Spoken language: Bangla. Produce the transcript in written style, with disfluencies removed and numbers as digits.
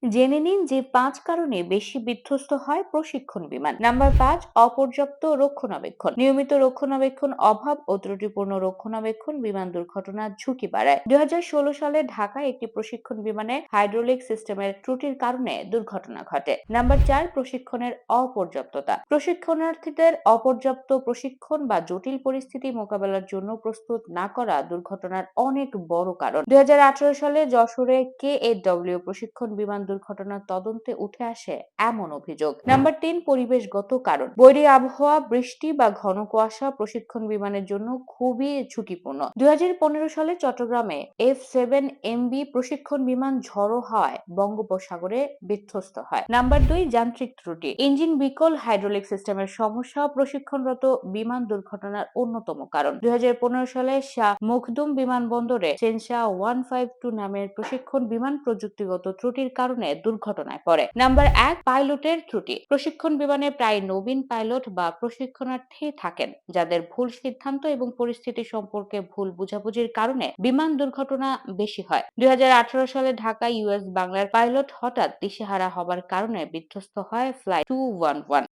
জেনে নিন যে ৫ কারণে বেশি বিধ্বস্ত হয় প্রশিক্ষণ বিমান। নাম্বার ৫, অপর্যাপ্ত রক্ষণাবেক্ষণ। নিয়মিত রক্ষণাবেক্ষণ অভাব ও ত্রুটিপূর্ণ রক্ষণাবেক্ষণ বিমান দুর্ঘটনার ঝুঁকি বাড়ায়। ২০১৬ সালে ঢাকায় একটি প্রশিক্ষণ বিমানে হাইড্রোলিক সিস্টেমের ত্রুটির কারণে দুর্ঘটনা ঘটে। নাম্বার ৪, প্রশিক্ষণের অপর্যাপ্ততা। প্রশিক্ষণার্থীদের অপর্যাপ্ত প্রশিক্ষণ বা জটিল পরিস্থিতি মোকাবেলার জন্য প্রস্তুত না করা দুর্ঘটনার অনেক বড় কারণ। ২০১৮ সালে যশোরে কেএডব্লিউ প্রশিক্ষণ বিমান দুর্ঘটনার তদন্তে উঠে আসে এমন অভিযোগ। নাম্বার ৩, পরিবেশগত কারণ। বৈরী আবহাওয়া, বৃষ্টি বা ঘন কুয়াশা প্রশিক্ষণ বিমানের জন্য খুবই ঝুঁকিপূর্ণ। ২০১৫ সালে চট্টগ্রামে F7MB প্রশিক্ষণ বিমান ঝড়ো হওয়ায় বঙ্গোপসাগরে বিধ্বস্ত হয়। নাম্বার ২, যান্ত্রিক ত্রুটি। ইঞ্জিন বিকল, হাইড্রোলিক সিস্টেমের সমস্যা প্রশিক্ষণরত বিমান দুর্ঘটনার অন্যতম কারণ। ২০১৫ সালে শাহ মখদুম বিমানবন্দরে সেনশা 152 নামের প্রশিক্ষণ বিমান প্রযুক্তিগত ত্রুটির কারণে দুর্ঘটনায় পড়ে। নাম্বার ১, পাইলটের ত্রুটি। প্রশিক্ষণ বিমানে প্রায় নবীন পাইলট বা প্রশিক্ষণার্থী থাকেন, যাদের ভুল সিদ্ধান্ত এবং পরিস্থিতি সম্পর্কে ভুল বোঝাবুঝির কারণে বিমান দুর্ঘটনা বেশি হয়। ২০১৮ সালে ঢাকা ইউএস বাংলার পাইলট হঠাৎ দিশেহারা হবার কারণে বিধ্বস্ত হয় ফ্লাইট 211।